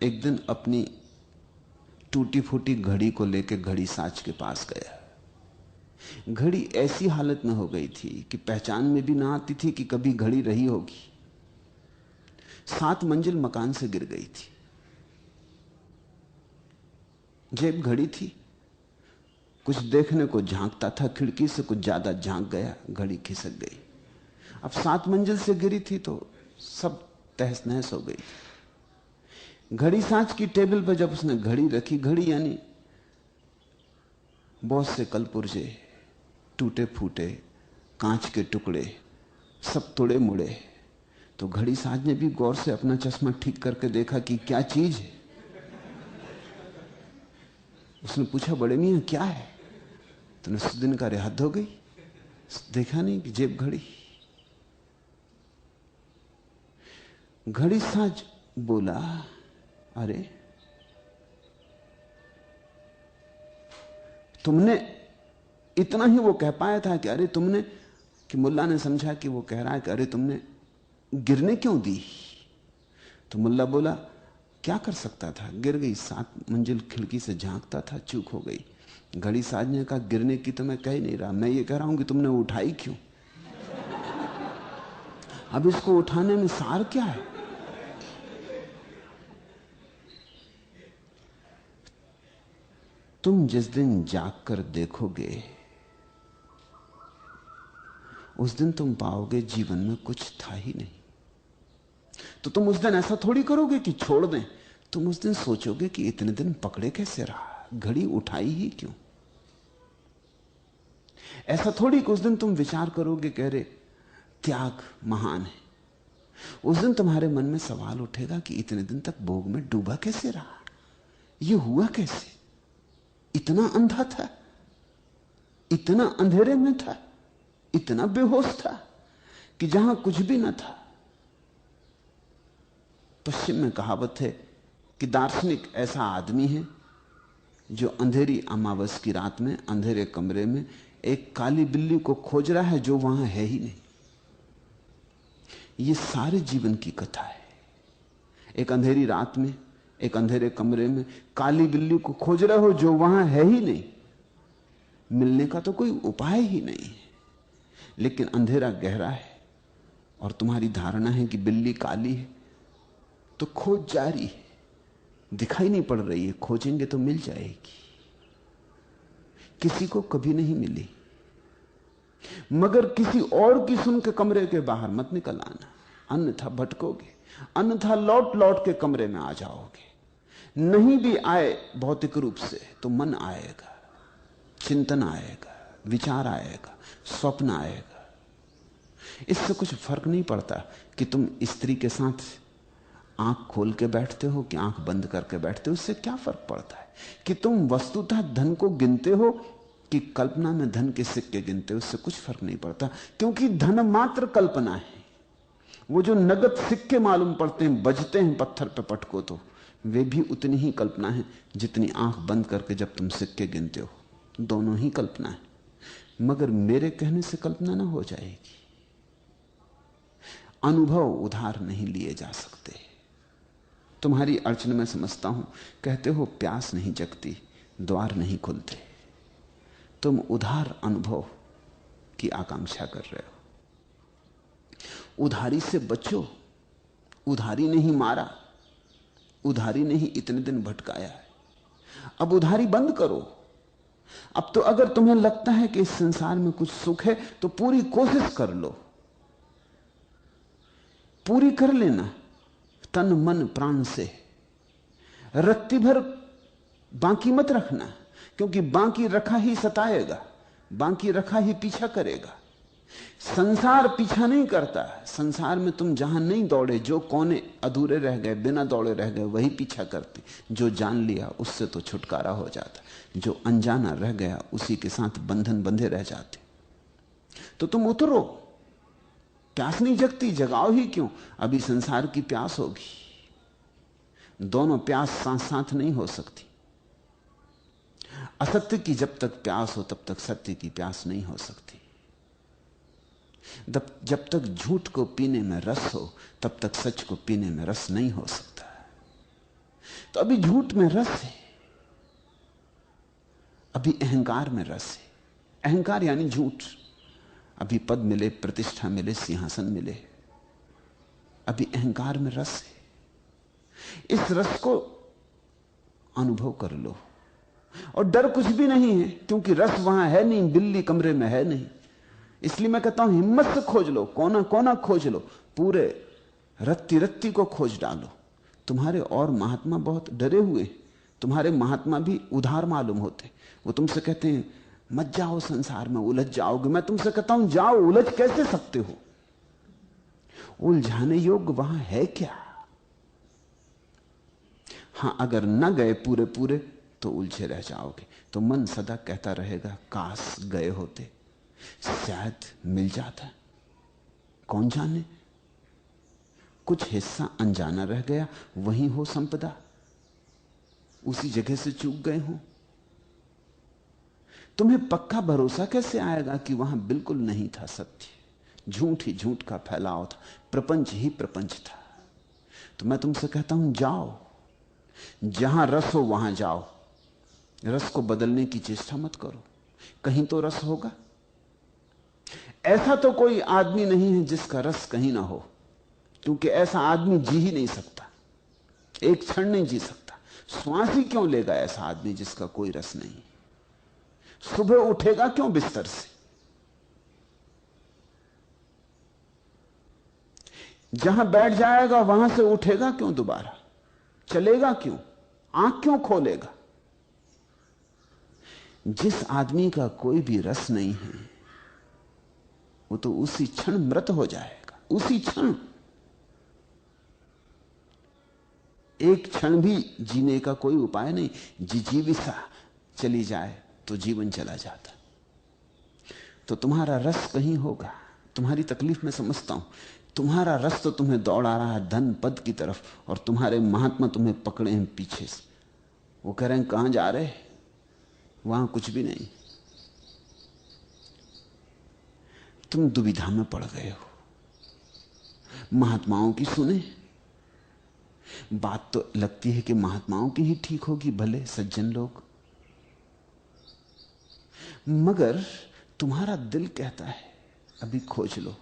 एक दिन अपनी टूटी फूटी घड़ी को लेकर घड़ी साज के पास गया। घड़ी ऐसी हालत में हो गई थी कि पहचान में भी ना आती थी कि कभी घड़ी रही होगी। 7 मंजिल मकान से गिर गई थी। जेब घड़ी थी, कुछ देखने को झांकता था खिड़की से, कुछ ज्यादा झांक गया, घड़ी खिसक गई। अब 7 मंजिल से गिरी थी तो सब तहस नहस हो गई। घड़ी साज की टेबल पर जब उसने घड़ी रखी, घड़ी यानी बहुत से कलपुर्जे, टूटे फूटे कांच के टुकड़े, सब तुड़े मुड़े, तो घड़ी साज ने भी गौर से अपना चश्मा ठीक करके देखा कि क्या चीज है। उसने पूछा, बड़े मियां क्या है? तो नसरुद्दीन का हद हो गई, देखा नहीं कि जेब घड़ी। घड़ी साज बोला, अरे तुमने, इतना ही वो कह पाया था कि अरे तुमने, कि मुल्ला ने समझा कि वो कह रहा है कि अरे तुमने गिरने क्यों दी। तो मुल्ला बोला, क्या कर सकता था, गिर गई, 7 मंजिल खिड़की से झांकता था, चूक हो गई। घड़ी साज ने कहा, गिरने की तो मैं कह ही नहीं रहा, मैं ये कह रहा हूं कि तुमने उठाई क्यों। अब इसको उठाने में सार क्या है? तुम जिस दिन जाग कर देखोगे उस दिन तुम पाओगे जीवन में कुछ था ही नहीं। तो तुम उस दिन ऐसा थोड़ी करोगे कि छोड़ दें, तुम उस दिन सोचोगे कि इतने दिन पकड़े कैसे रहा, घड़ी उठाई ही क्यों। ऐसा थोड़ी कि उस दिन तुम विचार करोगे कह रहे त्याग महान है। उस दिन तुम्हारे मन में सवाल उठेगा कि इतने दिन तक भोग में डूबा कैसे रहा, यह हुआ कैसे, इतना अंधा था, इतना अंधेरे में था, इतना बेहोश था कि जहां कुछ भी न था। पश्चिम में कहावत है कि दार्शनिक ऐसा आदमी है जो अंधेरी अमावस की रात में अंधेरे कमरे में एक काली बिल्ली को खोज रहा है जो वहां है ही नहीं। यह सारे जीवन की कथा है। एक अंधेरी रात में एक अंधेरे कमरे में काली बिल्ली को खोज रहे हो जो वहां है ही नहीं। मिलने का तो कोई उपाय ही नहीं है, लेकिन अंधेरा गहरा है और तुम्हारी धारणा है कि बिल्ली काली है, तो खोज जारी है, दिखाई नहीं पड़ रही है, खोजेंगे तो मिल जाएगी। किसी को कभी नहीं मिली, मगर किसी और की सुन के कमरे के बाहर मत निकल आना, अन्यथा भटकोगे, अन्यथा लौट लौट के कमरे में आ जाओगे। नहीं भी आए भौतिक रूप से तो मन आएगा, चिंतन आएगा, विचार आएगा, स्वप्न आएगा। इससे कुछ फर्क नहीं पड़ता कि तुम स्त्री के साथ आंख खोल के बैठते हो कि आंख बंद करके बैठते हो। इससे क्या फर्क पड़ता है कि तुम वस्तुतः धन को गिनते हो कि कल्पना में धन के सिक्के गिनते हो। इससे कुछ फर्क नहीं पड़ता, क्योंकि धन मात्र कल्पना है। वो जो नगद सिक्के मालूम पड़ते हैं, बजते हैं पत्थर पे पटको, तो वे भी उतनी ही कल्पना है जितनी आंख बंद करके जब तुम सिक्के गिनते हो। दोनों ही कल्पना है, मगर मेरे कहने से कल्पना ना हो जाएगी। अनुभव उधार नहीं लिए जा सकते। तुम्हारी अड़चन में समझता हूं, कहते हो प्यास नहीं जगती, द्वार नहीं खुलते। तुम उधार अनुभव की आकांक्षा कर रहे हो। उधारी से बचो, उधारी ने ही मारा, उधारी ने ही इतने दिन भटकाया है। अब उधारी बंद करो। अब तो अगर तुम्हें लगता है कि इस संसार में कुछ सुख है तो पूरी कोशिश कर लो, पूरी कर लेना, तन मन प्राण से। रत्ती भर बाकी मत रखना, क्योंकि बाकी रखा ही सताएगा, बाकी रखा ही पीछा करेगा। संसार पीछा नहीं करता। संसार में तुम जहां नहीं दौड़े, जो कोने अधूरे रह गए, बिना दौड़े रह गए, वही पीछा करते। जो जान लिया उससे तो छुटकारा हो जाता, जो अनजाना रह गया उसी के साथ बंधन बंधे रह जाते। तो तुम उतरो। प्यास नहीं जगती, जगाओ ही क्यों, अभी संसार की प्यास होगी। दोनों प्यास साथ साथ नहीं हो सकती। असत्य की जब तक प्यास हो तब तक सत्य की प्यास नहीं हो सकती। जब तक झूठ को पीने में रस हो तब तक सच को पीने में रस नहीं हो सकता। तो अभी झूठ में रस है, अभी अहंकार में रस है। अहंकार यानी झूठ। अभी पद मिले, प्रतिष्ठा मिले, सिंहासन मिले, अभी अहंकार में रस है। इस रस को अनुभव कर लो। और डर कुछ भी नहीं है, क्योंकि रस वहां है नहीं, बिल्ली कमरे में है नहीं। इसलिए मैं कहता हूं हिम्मत से खोज लो, कोना कोना खोज लो, पूरे रत्ती रत्ती को खोज डालो। तुम्हारे और महात्मा बहुत डरे हुए, तुम्हारे महात्मा भी उधार मालूम होते। वो तुमसे कहते हैं मत जाओ संसार में, उलझ जाओगे। मैं तुमसे कहता हूं जाओ, उलझ कैसे सकते हो? उलझाने योग्य वहां है क्या? हां, अगर न गए पूरे पूरे तो उलझे रह जाओगे। तो मन सदा कहता रहेगा काश गए होते, शायद मिल जाता। कौन जाने, कुछ हिस्सा अनजाना रह गया, वहीं हो संपदा, उसी जगह से चूक गए हो। तुम्हें पक्का भरोसा कैसे आएगा कि वहां बिल्कुल नहीं था सत्य? झूठ ही झूठ का फैलाव था, प्रपंच ही प्रपंच था। तो मैं तुमसे कहता हूं जाओ, जहां रस हो वहां जाओ। रस को बदलने की चेष्टा मत करो, कहीं तो रस होगा। ऐसा तो कोई आदमी नहीं है जिसका रस कहीं ना हो, क्योंकि ऐसा आदमी जी ही नहीं सकता, एक क्षण नहीं जी सकता। श्वास ही क्यों लेगा ऐसा आदमी जिसका कोई रस नहीं? सुबह उठेगा क्यों बिस्तर से? जहां बैठ जाएगा वहां से उठेगा क्यों दोबारा? चलेगा क्यों? आंख क्यों खोलेगा? जिस आदमी का कोई भी रस नहीं है वो तो उसी क्षण मृत हो जाएगा, उसी क्षण। एक क्षण भी जीने का कोई उपाय नहीं। जिजीविसा चली जाए तो जीवन चला जाता। तो तुम्हारा रस कहीं होगा। तुम्हारी तकलीफ मैं समझता हूं। तुम्हारा रस तो तुम्हें दौड़ा रहा है धन पद की तरफ, और तुम्हारे महात्मा तुम्हें पकड़े हैं पीछे से। वो कह रहे हैं कहां जा रहे? वहां कुछ भी नहीं। तुम दुविधा में पड़ गए हो। महात्माओं की सुने, बात तो लगती है कि महात्माओं की ही ठीक होगी, भले सज्जन लोग, मगर तुम्हारा दिल कहता है अभी खोज लो।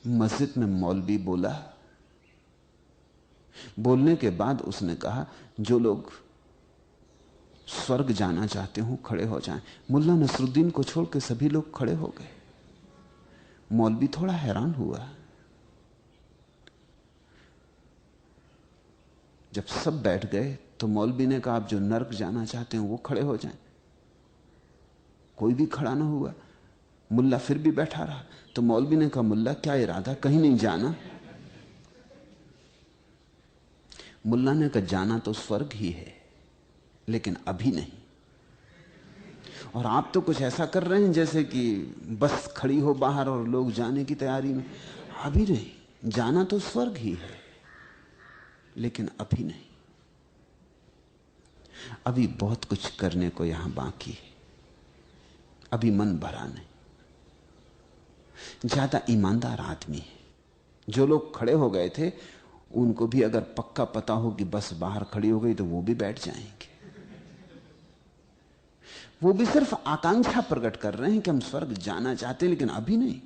मस्जिद में मौलवी बोला, बोलने के बाद उसने कहा जो लोग स्वर्ग जाना चाहते हो खड़े हो जाएं। मुल्ला नसरुद्दीन को छोड़ के सभी लोग खड़े हो गए। मौलवी थोड़ा हैरान हुआ। जब सब बैठ गए तो मौलवी ने कहा आप जो नर्क जाना चाहते हो वो खड़े हो जाएं। कोई भी खड़ा ना हुआ। मुल्ला फिर भी बैठा रहा। तो मौलवी ने कहा मुल्ला क्या इरादा, कहीं नहीं जाना? मुल्ला ने कहा जाना तो स्वर्ग ही है, लेकिन अभी नहीं। और आप तो कुछ ऐसा कर रहे हैं जैसे कि बस खड़ी हो बाहर और लोग जाने की तैयारी में। अभी नहीं, जाना तो स्वर्ग ही है, लेकिन अभी नहीं। अभी बहुत कुछ करने को यहां बाकी है। अभी मन भरा नहीं। ज्यादा ईमानदार आदमी है। जो लोग खड़े हो गए थे उनको भी अगर पक्का पता हो कि बस बाहर खड़ी हो गई तो वो भी बैठ जाएंगे। वो भी सिर्फ आकांक्षा प्रकट कर रहे हैं कि हम स्वर्ग जाना चाहते हैं, लेकिन अभी नहीं।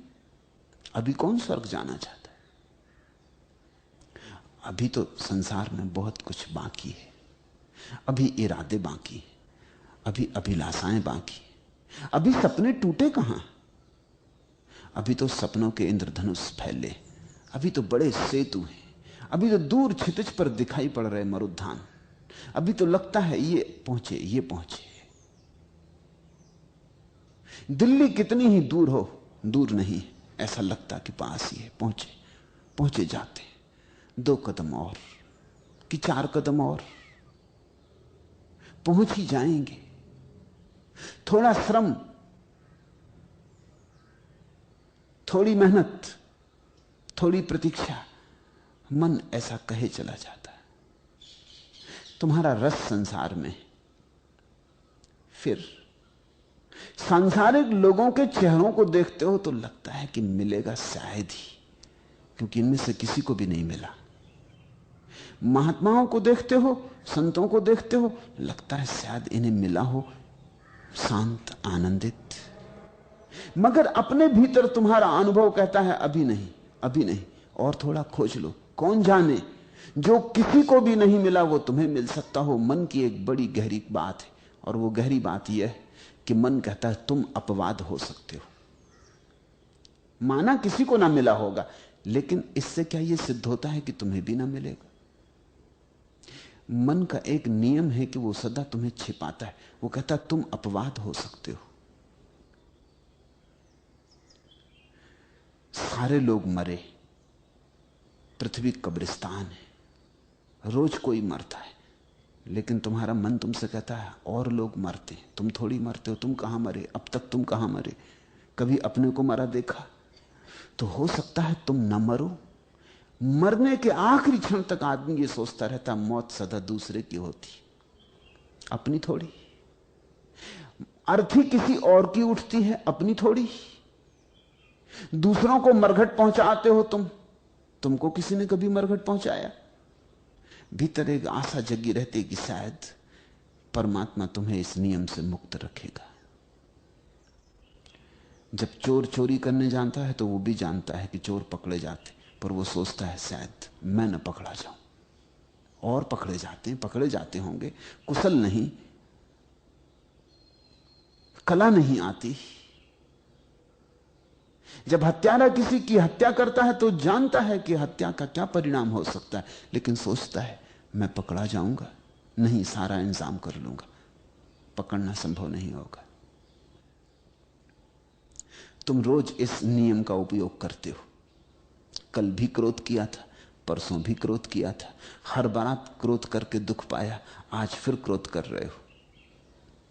अभी कौन स्वर्ग जाना चाहता है? अभी तो संसार में बहुत कुछ बाकी है। अभी इरादे बाकी है, अभी अभिलाषाएं बाकी है। अभी सपने टूटे कहां? अभी तो सपनों के इंद्रधनुष फैले। अभी तो बड़े सेतु हैं। अभी तो दूर क्षितिज पर दिखाई पड़ रहे मरुद्यान। अभी तो लगता है ये पहुंचे, ये पहुंचे। दिल्ली कितनी ही दूर हो, दूर नहीं, ऐसा लगता कि पास ही है। पहुंचे पहुंचे जाते, 2 कदम और कि 4 कदम और पहुंच ही जाएंगे। थोड़ा श्रम, थोड़ी मेहनत, थोड़ी प्रतीक्षा, मन ऐसा कहे चला जाता है। तुम्हारा रस संसार में, फिर सांसारिक लोगों के चेहरों को देखते हो तो लगता है कि मिलेगा शायद ही, क्योंकि इनमें से किसी को भी नहीं मिला। महात्माओं को देखते हो, संतों को देखते हो, लगता है शायद इन्हें मिला हो शांत, आनंदित, मगर अपने भीतर तुम्हारा अनुभव कहता है अभी नहीं, अभी नहीं, और थोड़ा खोज लो। कौन जाने जो किसी को भी नहीं मिला वो तुम्हें मिल सकता हो। मन की एक बड़ी गहरी बात है, और वो गहरी बात यह है कि मन कहता है तुम अपवाद हो सकते हो। माना किसी को ना मिला होगा, लेकिन इससे क्या यह सिद्ध होता है कि तुम्हें भी ना मिलेगा? मन का एक नियम है कि वो सदा तुम्हें छिपाता है। वो कहता है तुम अपवाद हो सकते हो। सारे लोग मरे, पृथ्वी कब्रिस्तान है, रोज कोई मरता है, लेकिन तुम्हारा मन तुमसे कहता है और लोग मरते हैं, तुम थोड़ी मरते हो। तुम कहां मरे? अब तक तुम कहां मरे? कभी अपने को मरा देखा? तो हो सकता है तुम न मरो। मरने के आखिरी क्षण तक आदमी ये सोचता रहता मौत सदा दूसरे की होती, अपनी थोड़ी। अर्थी किसी और की उठती है, अपनी थोड़ी। दूसरों को मरघट पहुंचाते हो तुमको किसी ने कभी मरघट पहुंचाया? भीतर एक आशा जगी रहती कि शायद परमात्मा तुम्हें इस नियम से मुक्त रखेगा। जब चोर चोरी करने जानता है तो वो भी जानता है कि चोर पकड़े जाते, पर वो सोचता है शायद मैं न पकड़ा जाऊं। और पकड़े जाते होंगे, कुशल नहीं, कला नहीं आती। जब हत्यारा किसी की हत्या करता है तो जानता है कि हत्या का क्या परिणाम हो सकता है, लेकिन सोचता है मैं पकड़ा जाऊंगा, नहीं, सारा इंतजाम कर लूंगा, पकड़ना संभव नहीं होगा। तुम रोज इस नियम का उपयोग करते हो। कल भी क्रोध किया था, परसों भी क्रोध किया था, हर बार क्रोध करके दुख पाया, आज फिर क्रोध कर रहे हो।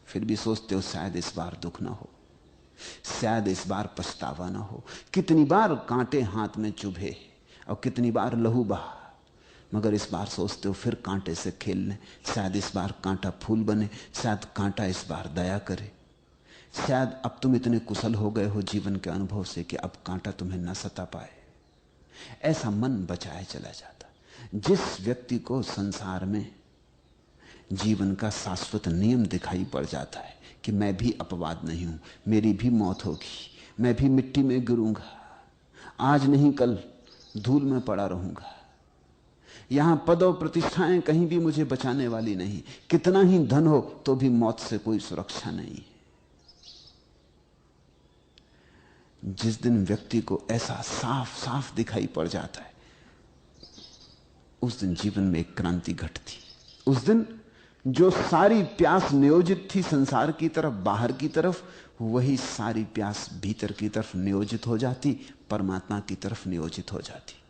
फिर भी सोचते हो शायद इस बार दुख ना हो, शायद इस बार पछतावा ना हो। कितनी बार कांटे हाथ में चुभे और कितनी बार लहू बहा, मगर इस बार सोचते हो फिर कांटे से खेल लें, शायद इस बार कांटा फूल बने, शायद कांटा इस बार दया करे, शायद अब तुम इतने कुशल हो गए हो जीवन के अनुभव से कि अब कांटा तुम्हें न सता पाए। ऐसा मन बचाए चला जाता। जिस व्यक्ति को संसार में जीवन का शाश्वत नियम दिखाई पड़ जाता है कि मैं भी अपवाद नहीं हूं, मेरी भी मौत होगी, मैं भी मिट्टी में गिरूंगा, आज नहीं कल धूल में पड़ा रहूंगा, यहां पद और प्रतिष्ठाएं कहीं भी मुझे बचाने वाली नहीं, कितना ही धन हो तो भी मौत से कोई सुरक्षा नहीं है। जिस दिन व्यक्ति को ऐसा साफ साफ दिखाई पड़ जाता है, उस दिन जीवन में एक क्रांति घटती। उस दिन जो सारी प्यास नियोजित थी संसार की तरफ, बाहर की तरफ, वही सारी प्यास भीतर की तरफ नियोजित हो जाती, परमात्मा की तरफ नियोजित हो जाती।